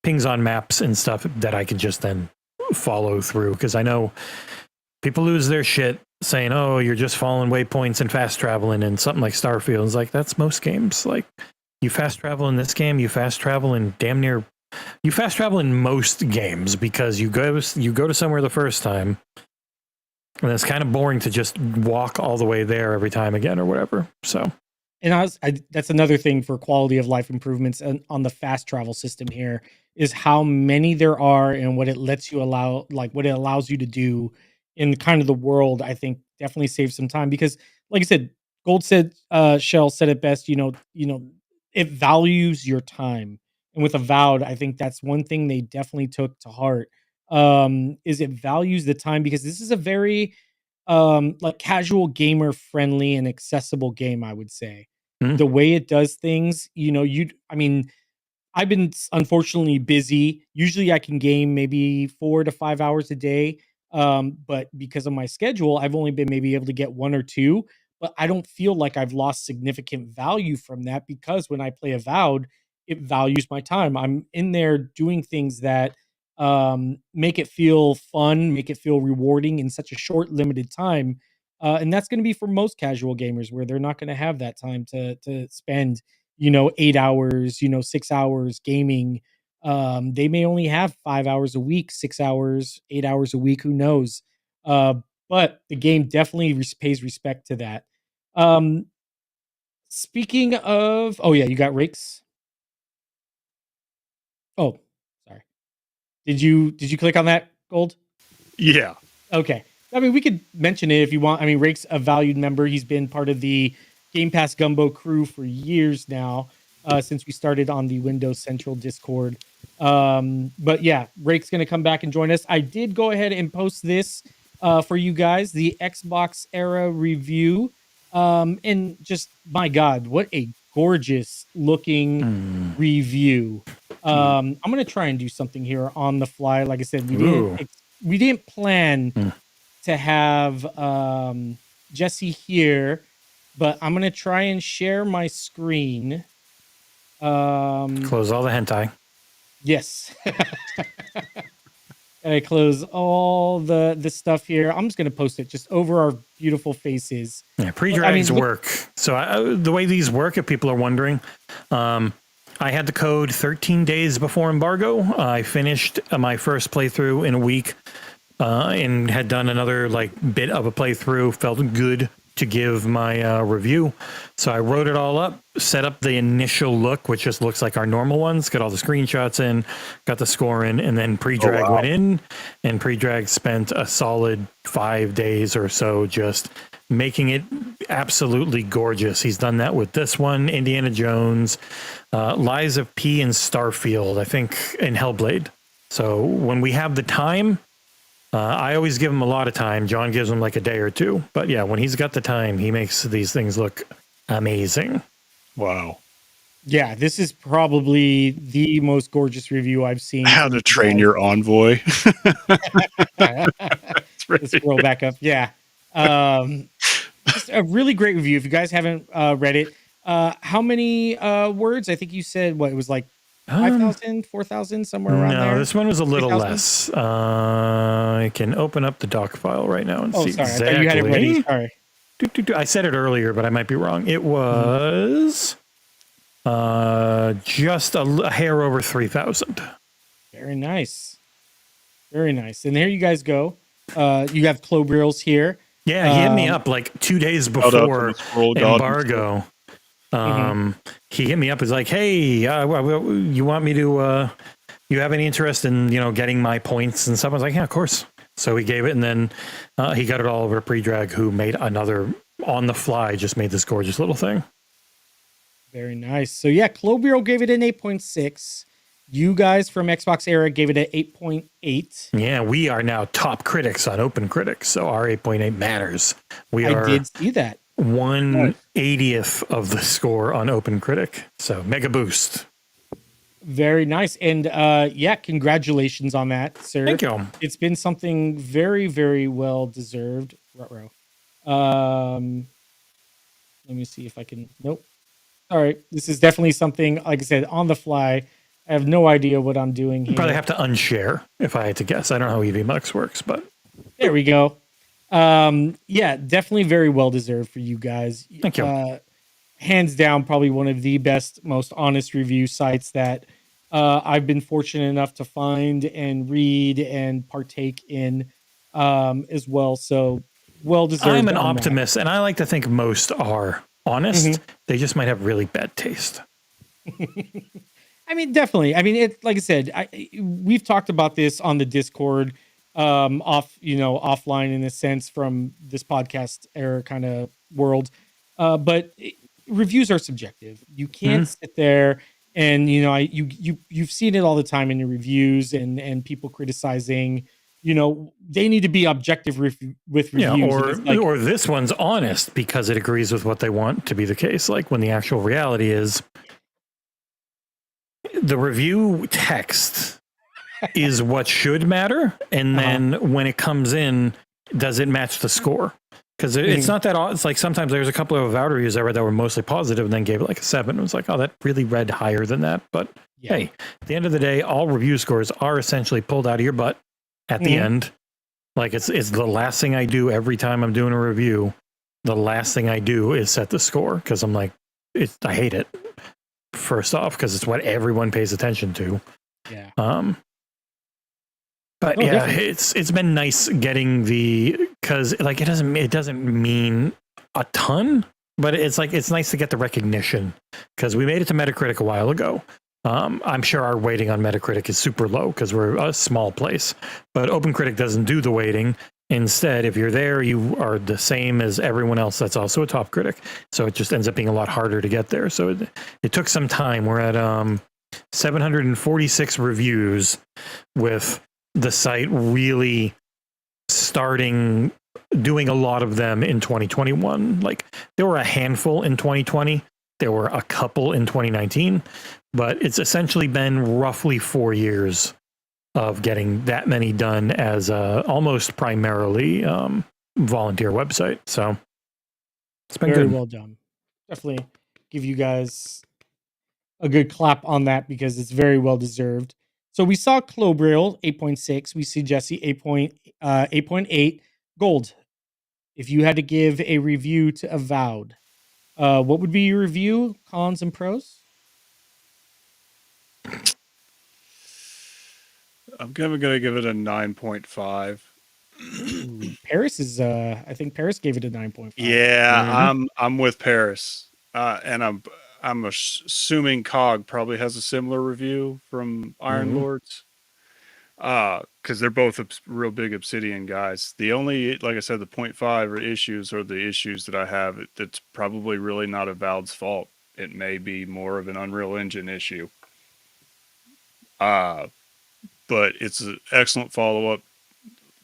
pings on maps and stuff that I can just then follow through. Because I know people lose their shit saying, oh, you're just following waypoints and fast traveling, and something like Starfield is like, that's most games. Like, you fast travel in this game, you fast travel in you fast travel in most games, because you go to somewhere the first time, and it's kind of boring to just walk all the way there every time again or whatever. So, and that's another thing for quality of life improvements on the fast travel system here, is how many there are and what it allows you to do in kind of the world. I think definitely saves some time, because, like I said, Shell said it best. It values your time, and with Avowed, I think that's one thing they definitely took to heart. Is it values the time, because this is a very like casual gamer friendly and accessible game, I would say. Mm-hmm. The way it does things, I've been unfortunately busy. Usually I can game maybe 4 to 5 hours a day. But because of my schedule, I've only been maybe able to get 1 or 2, but I don't feel like I've lost significant value from that, because when I play Avowed, it values my time. I'm in there doing things that make it feel fun, make it feel rewarding in such a short, limited time. And that's going to be for most casual gamers, where they're not going to have that time to spend 8 hours, 6 hours gaming. They may only have 5 hours a week, 6 hours, 8 hours a week, who knows. uh, but the game definitely pays respect to that. um, Speaking of, oh yeah, you got rakes. Oh, sorry. Did you click on that, Gold? Yeah. Okay. I mean, we could mention it if you want. I mean, Rake's a valued member. He's been part of the Game Pass Gumbo crew for years now, since we started on the Windows Central Discord. But yeah, Rake's going to come back and join us. I did go ahead and post this for you guys, the Xbox era review. And just, my God, what a gorgeous looking review. I'm going to try and do something here on the fly. Like I said, we didn't plan to have Jesse here, but I'm gonna try and share my screen. Close all the hentai. Yes. I close all the stuff here. I'm just gonna post it just over our beautiful faces. Yeah, pre-drags work. So the way these work, if people are wondering, I had the code 13 days before embargo. I finished my first playthrough in a week, and had done another bit of a playthrough. Felt good to give my review. So I wrote it all up, set up the initial look, which just looks like our normal ones, got all the screenshots in, got the score in, and then pre-drag went in, and pre-drag spent a solid 5 days or so just making it absolutely gorgeous. He's done that with this one, Indiana Jones, Lies of P, and Starfield, I think, and Hellblade. So when we have the time, I always give him a lot of time. John gives him like a day or two. But yeah, when he's got the time, he makes these things look amazing. Wow. Yeah, this is probably the most gorgeous review I've seen. How to Train Your Envoy. Let's scroll back up. Yeah. Just a really great review. If you guys haven't read it, how many words? I think you said what it was, like 5,000, 4,000, somewhere around there. No, this one was a little less. I can open up the doc file right now and see sorry, exactly. I thought you had it ready. Sorry. I said it earlier, but I might be wrong. It was just a hair over 3,000. Very nice. Very nice. And there you guys go. You have Clobrils here. Yeah, he hit me up like 2 days before embargo. He hit me up. He's like, "Hey, you want me to? You have any interest in getting my points and stuff?" I was like, "Yeah, of course." So he gave it, and then he got it all over pre-drag, who made another on the fly. Just made this gorgeous little thing. Very nice. So yeah, Clobril gave it an 8.6. You guys from Xbox Era gave it an 8.8. Yeah, we are now top critics on Open Critics, so our 8.8 matters. I did see that. 1/80th of the score on Open Critic, so mega boost. Very nice. And yeah, congratulations on that, sir. Thank you. It's been something very, very well deserved. Let me see if I can. Nope. All right. This is definitely something, like I said, on the fly. I have no idea what I'm doing here. You probably have to unshare if I had to guess. I don't know how EVMux works, but there we go. Yeah, definitely very well deserved for you guys. Thank you. Hands down, probably one of the best, most honest review sites that I've been fortunate enough to find and read and partake in as well. So well deserved. I'm an optimist, and I like to think most are honest. They just might have really bad taste. I mean, definitely. I mean, it, like I said, we've talked about this on the Discord, offline in a sense from this podcast era kind of world. But reviews are subjective. You can't sit there and, you've seen it all the time in your reviews and people criticizing, they need to be objective with reviews. Yeah, or this one's honest because it agrees with what they want to be the case. Like when the actual reality is, the review text is what should matter. And then when it comes in, does it match the score? Because it's not that, it's like sometimes there's a couple of Avowed reviews I read that were mostly positive and then gave it like a 7. It was like, oh, that really read higher than that. But hey, at the end of the day, all review scores are essentially pulled out of your butt at the end Like it's the last thing I do every time I'm doing a review. The last thing I do is set the score because I'm like, I hate it. First off, because it's what everyone pays attention to. Yeah. But Oh, yeah, definitely. it's been nice getting because like it doesn't mean a ton, but it's nice to get the recognition because we made it to Metacritic a while ago. I'm sure our weighting on Metacritic is super low because we're a small place, but OpenCritic doesn't do the weighting. Instead, if you're there, you are the same as everyone else that's also a top critic. So it just ends up being a lot harder to get there. So it took some time. We're at 746 reviews with the site really doing a lot of them in 2021. Like there were a handful in 2020. There were a couple in 2019, but it's essentially been roughly 4 years of getting that many done as almost primarily volunteer website. So it's been Very good. well done. Definitely give you guys a good clap on that because it's very well deserved. So we saw Clobriel 8.6. We see Jesse 8.8. Gold. If you had to give a review to Avowed, what would be your review? Cons and pros? I'm gonna give it a 9.5. Paris is I think Paris gave it a 9.5. Yeah, Mhm. I'm with Paris, and I'm assuming Cog probably has a similar review from Iron Mhm. Lords, because they're both real big Obsidian guys. The only, like I said, the 0.5 issues are the issues that I have. That's probably really not Avowed's fault. It may be more of an Unreal Engine issue. But it's an excellent follow up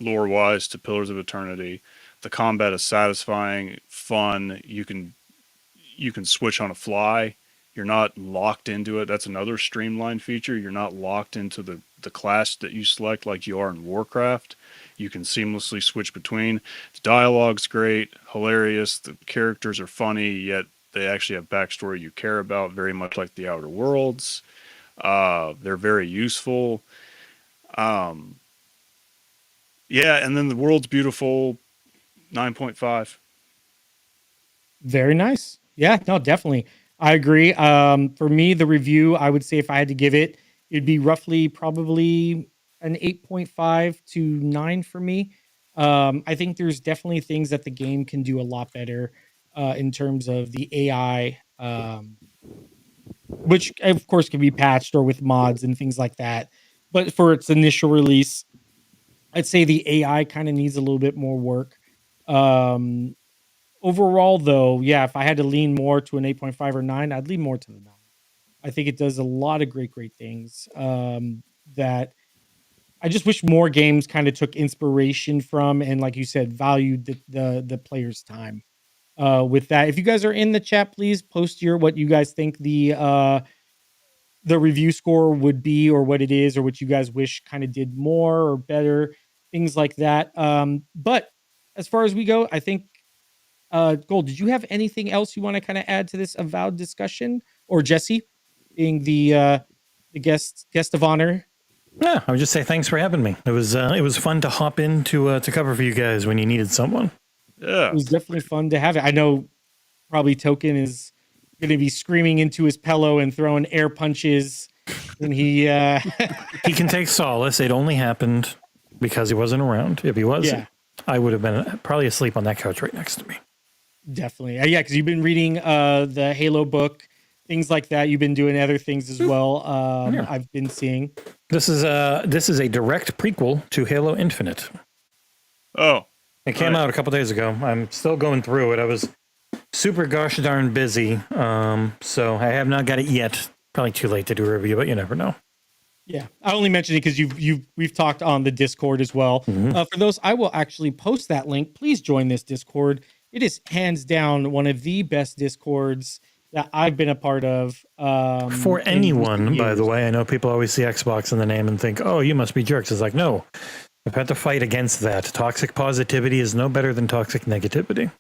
lore wise to Pillars of Eternity. The combat is satisfying, fun. You can switch on a fly. You're not locked into it. That's another streamlined feature. You're not locked into the class that you select like you are in Warcraft. You can seamlessly switch between. The dialogue's great, hilarious. The characters are funny, yet they actually have backstory you care about, very much like the Outer Worlds. They're very useful. Um, yeah, and then the world's beautiful. 9.5. Very nice. Yeah, no, definitely. I agree. For me, the review, I would say if I had to give it, it'd be roughly probably an 8.5 to 9 for me. I think there's definitely things that the game can do a lot better in terms of the AI, which of course can be patched or with mods and things like that. But for its initial release, I'd say the AI kind of needs a little bit more work. Um, Overall, though, yeah, if I had to lean more to an 8.5 or 9, I'd lean more to the 9. I think it does a lot of great things that I just wish more games kind of took inspiration from and, like you said, valued the player's time. With that, if you guys are in the chat, please post what you guys think the review score would be, or what it is, or what you guys wish kind of did more or better, things like that. But as far as we go, I think Gold, did you have anything else you want to kind of add to this Avowed discussion? Or Jesse, being the guest of honor? Yeah, I would just say thanks for having me. It was fun to hop in to cover for you guys when you needed someone. It Yeah. was definitely fun to have it. I know probably Token is going to be screaming into his pillow and throwing air punches when he He can take solace. It only happened because he wasn't around. If he was, yeah, I would have been probably asleep on that couch right next to me. definitely. Yeah, because you've been reading the Halo book, things like that. You've been doing other things as well. Yeah. I've been seeing. This is a direct prequel to Halo Infinite. Oh, It came out a couple days ago. I'm still going through it. I was super gosh darn busy, so I have not got it yet. Probably too late to do a review, but you never know. Yeah, I only mentioned it because we've talked on the Discord as well. For those, I will actually post that link. Please join this Discord. It is hands down one of the best Discords that I've been a part of. For in anyone, recent by the years. way, I know people always see Xbox in the name and think, "Oh, you must be jerks." It's like, no, I've had to fight against that. Toxic positivity is no better than toxic negativity.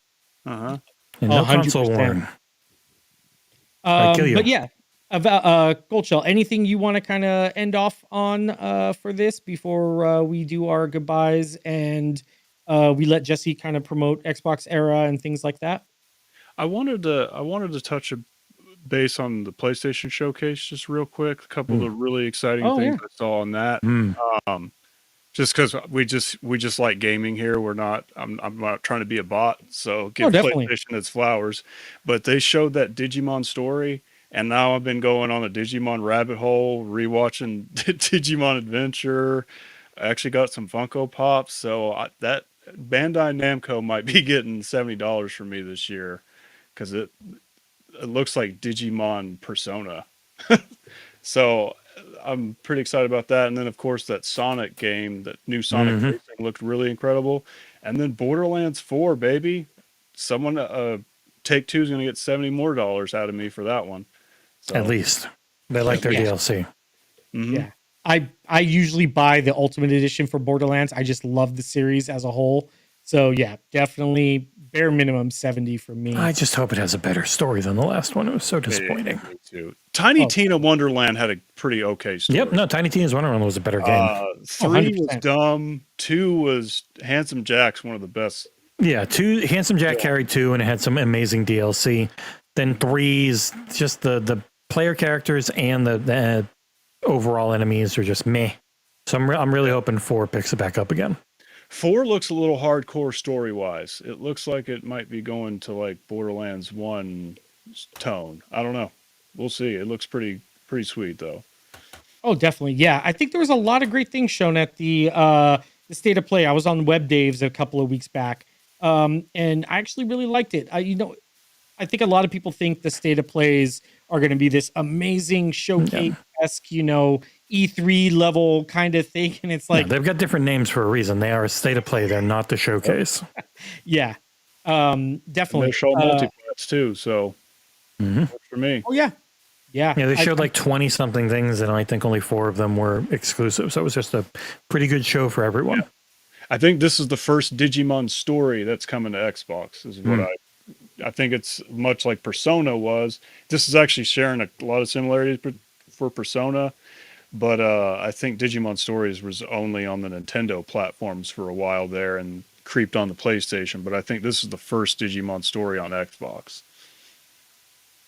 uh-huh. And no console 100%. warn. I kill you. But yeah, Goldshell, anything you want to kind of end off on for this before we do our goodbyes and we let Jesse kind of promote Xbox Era and things like that? I wanted to touch a base on the PlayStation Showcase just real quick. A couple of the really exciting Oh things yeah. I saw on that. Um, just because we just like gaming here. I'm not trying to be a bot, so Oh, give definitely. PlayStation its flowers. But they showed that Digimon story, and now I've been going on a Digimon rabbit hole, rewatching Digimon Adventure. I actually got some Funko Pops, so that Bandai Namco might be getting $70 from me this year because it looks like Digimon Persona. So I'm pretty excited about that. And then, of course, that Sonic game, that new Sonic Mm-hmm. Racing looked really incredible. And then Borderlands 4, baby. Someone, Take Two is going to get $70 more out of me for that one. At So, least they like their Yeah. DLC. mhm. Yeah. I usually buy the Ultimate Edition for Borderlands. I just love the series as a whole. So yeah, definitely bare minimum 70 for me. I just hope it has a better story than the last one. It was so disappointing. Me too. Tiny Oh, Tina Wonderland had a pretty okay story. Yep, no, Tiny Tina's Wonderland was a better game. 3 was 100%. dumb. 2 was Handsome Jack's one of the best. Yeah, two Handsome Jack Yeah. carried 2 and it had some amazing DLC. Then 3's just the player characters and the overall enemies are just meh. So I'm really hoping 4 picks it back up again. 4 looks a little hardcore story wise. It looks like it might be going to like Borderlands 1 tone. I don't know. We'll see. It looks pretty sweet though. Oh, definitely. Yeah. I think there was a lot of great things shown at the State of Play. I was on Web Daves a couple of weeks back. And I actually really liked it. I think a lot of people think the State of Plays are going to be this amazing showcase-esque, E3 level kind of thing. And it's like, Yeah, they've got different names for a reason. They are a State of Play. They're not the showcase. yeah, And definitely. they show multiplats too, so Mhm. works for me. Oh yeah. Yeah. Yeah, they showed like 20 something things, and I think only 4 of them were exclusive. So it was just a pretty good show for everyone. Yeah. I think this is the first Digimon story that's coming to Xbox. Is what I think it's much like Persona was. This is actually sharing a lot of similarities for Persona, but I think Digimon Stories was only on the Nintendo platforms for a while there and creeped on the PlayStation. But I think this is the first Digimon story on Xbox.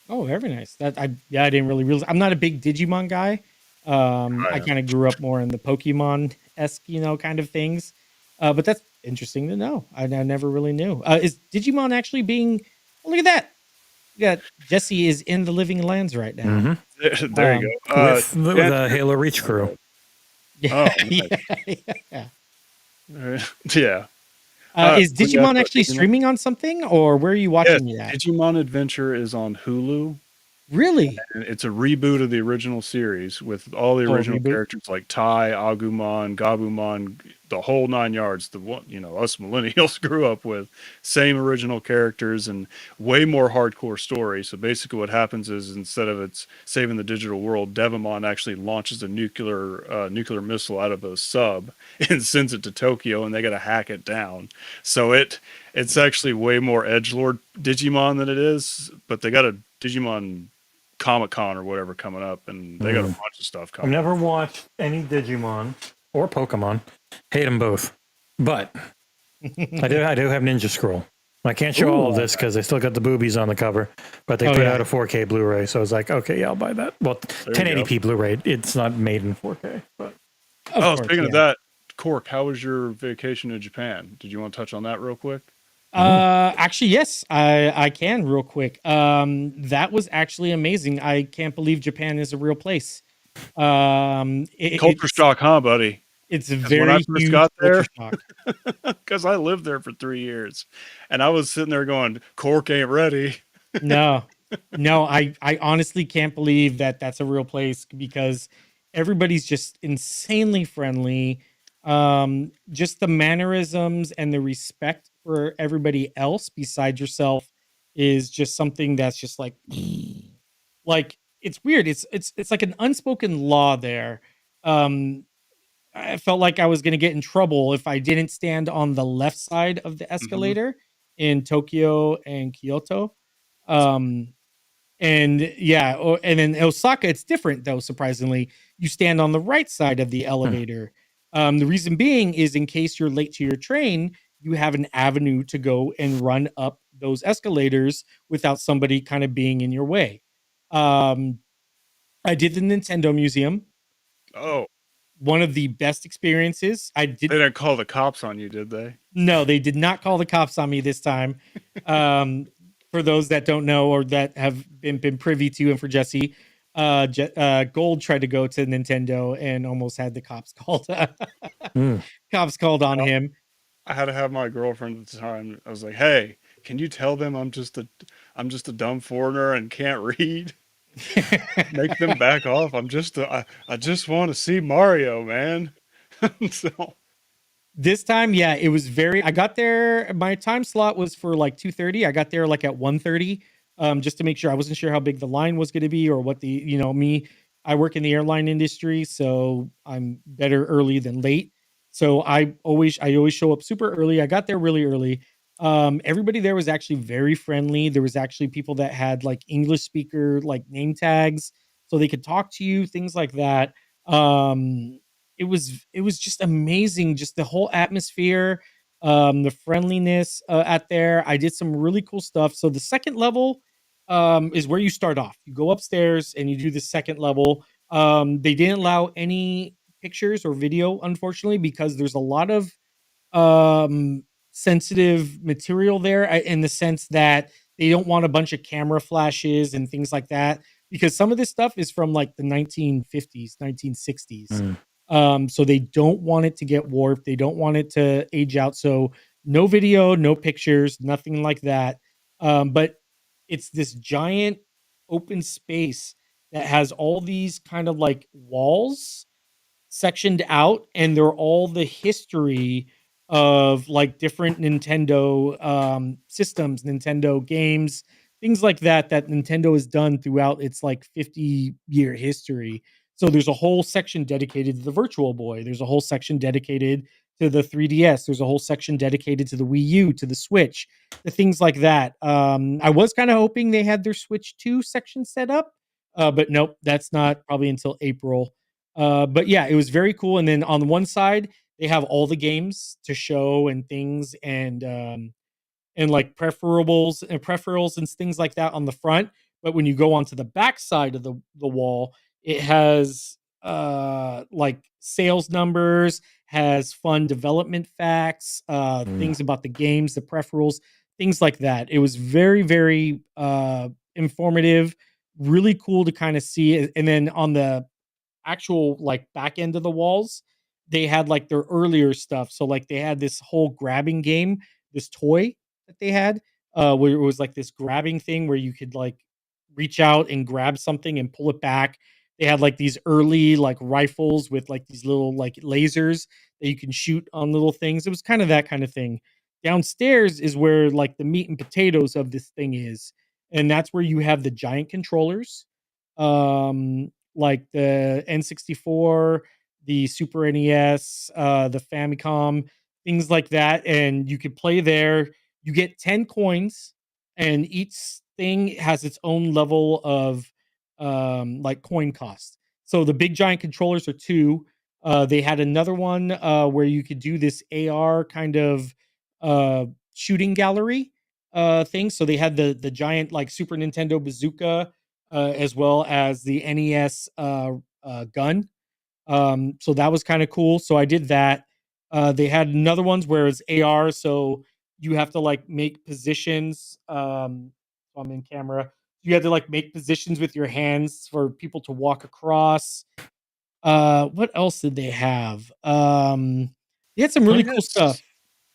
Oh, very nice. I didn't really realize. I'm not a big Digimon guy. I kind of grew up more in the Pokemon-esque, kind of things. But that's interesting to know. I never really knew. Is Digimon actually being? Oh, look at that. Yeah, Jesse is in the Living Lands right now. There you go. With the Halo Reach crew. Yeah, Oh, nice. yeah. Yeah. Is we got Digimon the actually Digimon- streaming on something, or where are you watching it at? Digimon Adventure is on Hulu. Really? And it's a reboot of the original series with all the original reboot. characters like Tai, Agumon, Gabumon, the whole 9 yards. The one us millennials grew up with, same original characters and way more hardcore story. So basically, what happens is instead of it's saving the digital world, Devamon actually launches a nuclear missile out of a sub and sends it to Tokyo, and they got to hack it down. So it's actually way more edgelord Digimon than it is, but they got a Digimon Comic-Con or whatever coming up, and they got a bunch of stuff I've coming. never watched any Digimon or Pokemon. Hate them both. But I do have Ninja Scroll. I can't show all of this because they still got the boobies on the cover, but they put out a 4K Blu-ray, so I was like, okay, yeah, I'll buy that. Well, 1080p Blu-ray. It's not made in 4K. But Speaking of that, Cork, how was your vacation in Japan? Did you want to touch on that real quick? Actually, yes, I can real quick. That was actually amazing. I can't believe Japan is a real place. Culture shock, huh, buddy? It's a When I very first huge got there, culture shock. because I lived there for 3 years, and I was sitting there going, "Cork ain't ready." No, I honestly can't believe that that's a real place because everybody's just insanely friendly. Just the mannerisms and the respect for everybody else besides yourself is just something that's just like it's weird. It's like an unspoken law there. Um, I felt like I was going to get in trouble if I didn't stand on the left side of the escalator in Tokyo and Kyoto. Um, And yeah, and then Osaka, it's different though. Surprisingly, you stand on the right side of the elevator. The reason being is in case you're late to your train, you have an avenue to go and run up those escalators without somebody kind of being in your way. Um, I did the Nintendo Museum. Oh, One of the best experiences. I they did didn't call the cops on you, did they? No, they did not call the cops on me this time. Um, for those that don't know or that have been privy to, and for Jesse, Gold tried to go to Nintendo and almost had the cops called. Mm. Cops called on him. I had to have my girlfriend at the time. I was like, "Hey, can you tell them I'm just a dumb foreigner and can't read? Make them back off. I just want to see Mario, man." So, This time, yeah, it was very. I got there. My time slot was for like 2:30. I got there like at 1:30, just to make sure. I wasn't sure how big the line was going to be or what the me. I work in the airline industry, so I'm better early than late. So I always show up super early. I got there really early. Everybody there was actually very friendly. There was actually people that had like English speaker like name tags, so they could talk to you, things like that. It was just amazing, just the whole atmosphere, the friendliness at there. I did some really cool stuff. So the second level is where you start off. You go upstairs and you do the second level. They didn't allow any pictures or video, unfortunately, because there's a lot of um sensitive material there, in the sense that they don't want a bunch of camera flashes and things like that, because some of this stuff is from like the 1950s, 1960s. Mm. So they don't want it to get warped, they don't want it to age out. So no video, no pictures, nothing like that. But it's this giant open space that has all these kind of like walls sectioned out, and they're all the history of like different Nintendo systems, Nintendo games, things like that that Nintendo has done throughout its like 50-year history. So there's a whole section dedicated to the Virtual Boy. There's a whole section dedicated to the 3DS. There's a whole section dedicated to the Wii U, to the Switch, the things like that. I was kind of hoping they had their Switch 2 section set up, but nope, that's not probably until April. But yeah, it was very cool. And then on the one side, they have all the games to show and things, and like peripherals and things like that on the front. But when you go onto the back side of the wall, it has like sales numbers, has fun development facts, Mm. things about the games, the peripherals, things like that. It was very, very informative, really cool to kind of see it. And then on the actual like back end of the walls, they had like their earlier stuff. So like they had this whole grabbing game, this toy that they had, where it was like this grabbing thing where you could like reach out and grab something and pull it back. They had like these early like rifles with like these little like lasers that you can shoot on little things. It was kind of that kind of thing. Downstairs is where like the meat and potatoes of this thing is. And that's where you have the giant controllers. Like the N64, the Super NES, the Famicom, things like that, and you could play there. You get 10 coins, and each thing has its own level of like coin cost. So the big giant controllers are 2. They had another one where you could do this AR kind of shooting gallery thing. So they had the giant like Super Nintendo bazooka, as well as the NES gun. So that was kind of cool. So I did that. They had another ones where it's AR, so you have to like make positions. So I'm in camera. You had to like make positions with your hands for people to walk across. What else did they have? They had some they really had cool stuff.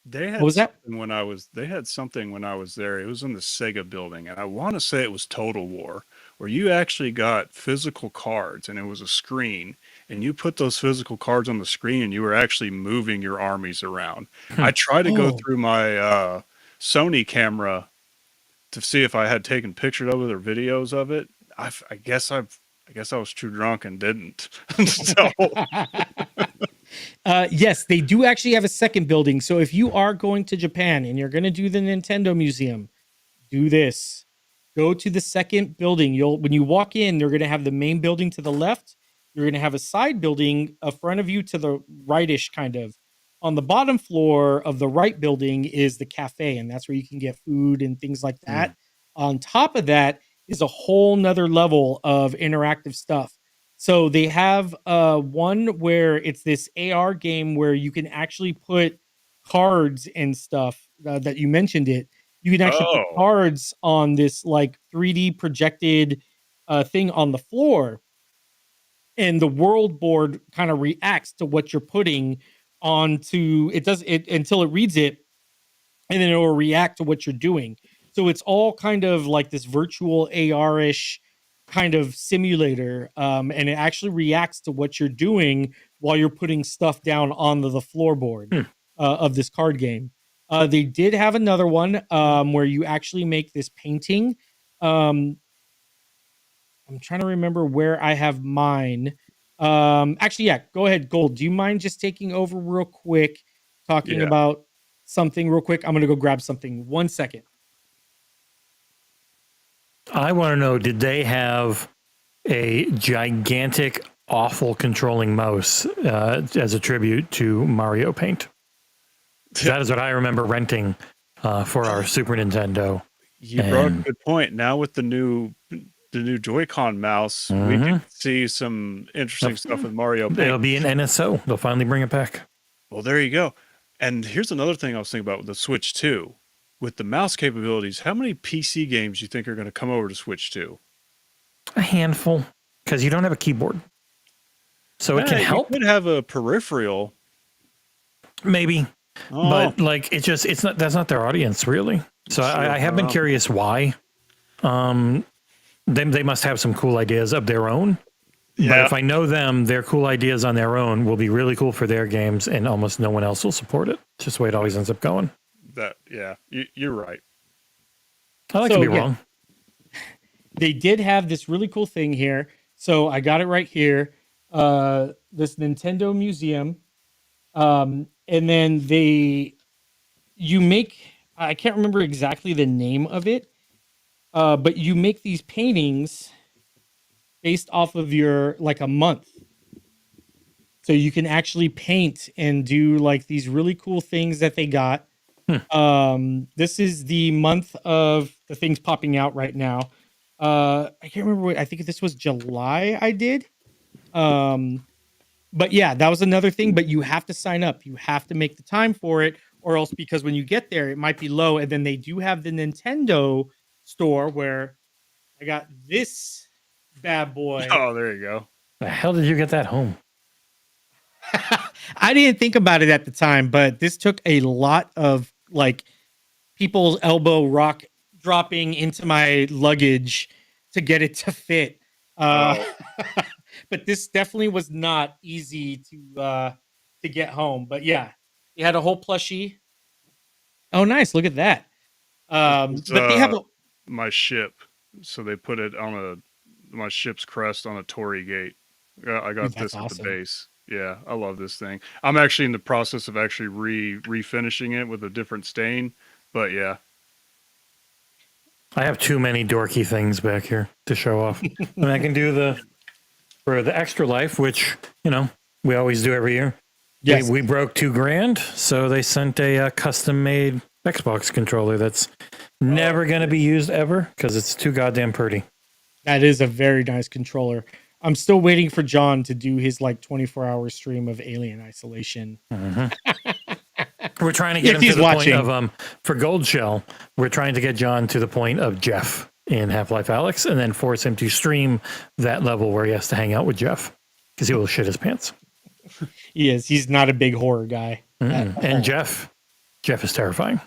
they What had was that? something when I was they had something when I was there. It was in the Sega building, and I want to say it was Total War, where you actually got physical cards, and it was a screen, and you put those physical cards on the screen, and you were actually moving your armies around. Hmm. I tried to go Oh, through my Sony camera to see if I had taken pictures of it or videos of it. I guess I was too drunk and didn't. So Yes, they do actually have a second building. So if you are going to Japan and you're going to do the Nintendo Museum, do this. Go to the second building. When you walk in, they're going to have the main building to the left. You're going to have a side building in front of you to the rightish, kind of. On the bottom floor of the right building is the cafe, and that's where you can get food and things like that. On top of that is a whole nother level of interactive stuff. So they have one where it's this AR game where you can actually put cards and stuff that you mentioned it. You can actually put Oh, cards on this like 3D projected thing on the floor, and the world board kind of reacts to what you're putting onto it. Does it until it reads it, and then it will react to what you're doing. So it's all kind of like this virtual AR-ish kind of simulator, and it actually reacts to what you're doing while you're putting stuff down onto the floorboard of this card game. They did have another one where you actually make this painting. I'm trying to remember where I have mine. Actually, yeah, go ahead, Gold. Do you mind just taking over real quick, talking yeah. about something real quick? I'm gonna go grab something. 1 second. I want to know, did they have a gigantic, awful controlling mouse as a tribute to Mario Paint? That is what I remember renting for our Super Nintendo. You brought up a good point. Now with the new Joy-Con mouse, we can see some interesting stuff with Mario Paint. It'll be an NSO. They'll finally bring it back. Well, there you go. And here's another thing I was thinking about with the Switch 2. With the mouse capabilities, how many PC games do you think are going to come over to Switch 2? A handful, because you don't have a keyboard. So it can help. You could have a peripheral. Maybe. Oh. But like it's not, that's not their audience really. So I have been curious why. They must have some cool ideas of their own. Yeah. But if I know them, their cool ideas on their own will be really cool for their games, and almost no one else will support it. Just the way it always ends up going. You're right. I like to be wrong. They did have this really cool thing here. So I got it right here. This Nintendo Museum. And then I can't remember exactly the name of it, but you make these paintings based off of your, like, a month. So you can actually paint and do like these really cool things that they got. This is the month of the things popping out right now. I can't remember I think this was July I did. But yeah, that was another thing, but you have to sign up. You have to make the time for it, or else, because when you get there, it might be low. And then they do have the Nintendo store where I got this bad boy. Oh, there you go. The hell did you get that home? I didn't think about it at the time, but this took a lot of like people's elbow rock dropping into my luggage to get it to fit. But this definitely was not easy to get home. But yeah, you had a whole plushie. Oh, nice! Look at that. But they have my ship, so they put it on my ship's crest on a Torii gate. I got this at the base. Yeah, I love this thing. I'm actually in the process of actually refinishing it with a different stain, but yeah. I have too many dorky things back here to show off. And I can do for the extra life, which, we always do every year. Yes. We broke $2,000, so they sent a custom-made Xbox controller that's never going to be used ever because it's too goddamn pretty. That is a very nice controller. I'm still waiting for John to do his 24-hour stream of Alien Isolation. We're trying to get him to the point of for Gold Shell. We're trying to get John to the point of Jeff in Half-Life Alyx, and then force him to stream that level where he has to hang out with Jeff because he will shit his pants. He is. He's not a big horror guy. And Jeff is terrifying.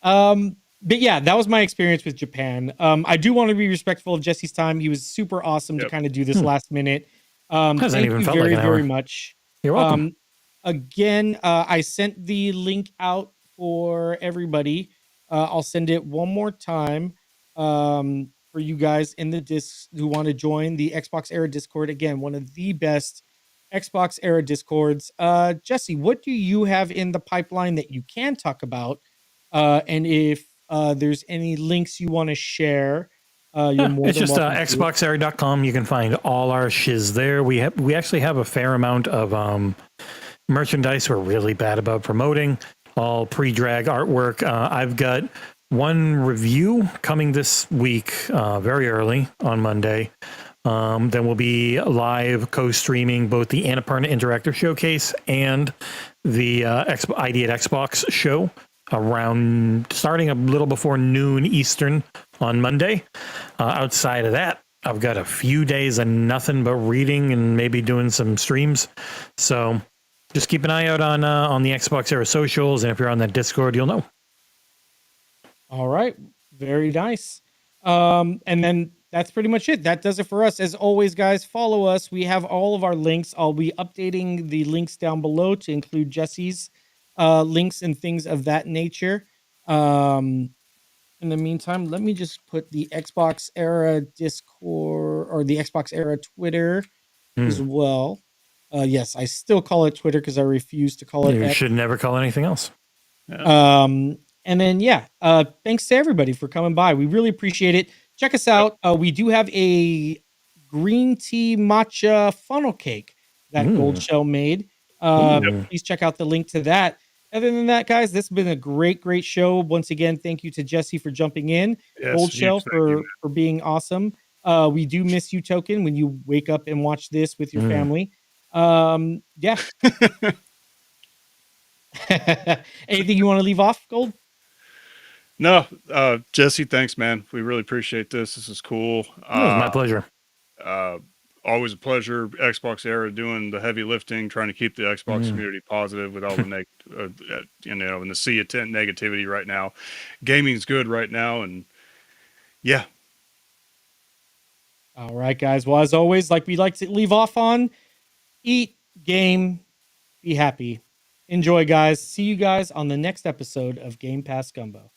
But yeah, that was my experience with Japan. I do want to be respectful of Jesse's time. He was super awesome to kind of do this last minute. Thank you very, very much. You're welcome. Again, I sent the link out for everybody. I'll send it one more time for you guys in the disc who want to join the Xbox Era Discord. Again, one of the best Xbox Era Discords. Jesse, what do you have in the pipeline that you can talk about? And if there's any links you want to share, you're more It's than just welcome to. xboxera.com. You can find all our shiz there. We actually have a fair amount of merchandise we're really bad about promoting. All pre-drag artwork. I've got one review coming this week, very early on Monday. Then we'll be live co-streaming both the Annapurna Interactive Showcase and the ID at Xbox show around starting a little before noon Eastern on Monday. Outside of that, I've got a few days of nothing but reading and maybe doing some streams. So just keep an eye out on the Xbox Era socials, and if you're on that Discord, you'll know. All right, very nice. And then that's pretty much it. That does it for us. As always, guys, follow us. We have all of our links. I'll be updating the links down below to include Jesse's links and things of that nature. In the meantime, let me just put the Xbox Era Discord or the Xbox Era Twitter as well. Yes, I still call it Twitter because I refuse to call it You X. should never call anything else. And then, thanks to everybody for coming by. We really appreciate it. Check us out. We do have a green tea matcha funnel cake that Gold Shell made. Please check out the link to that. Other than that, guys, this has been a great, great show. Once again, thank you to Jesse for jumping in. Yes, Gold huge Shell thank you, for being awesome. We do miss you, Token, when you wake up and watch this with your family. Yeah. Anything you want to leave off, Gold? No, Jesse, thanks, man. We really appreciate this. This is cool. It was my pleasure. Always a pleasure. Xbox Era doing the heavy lifting, trying to keep the Xbox community positive with all the in the sea of negativity right now. Gaming's good right now, and yeah. All right, guys. Well, as always, like we like to leave off on, eat, game, be happy. Enjoy, guys. See you guys on the next episode of Game Pass Gumbo.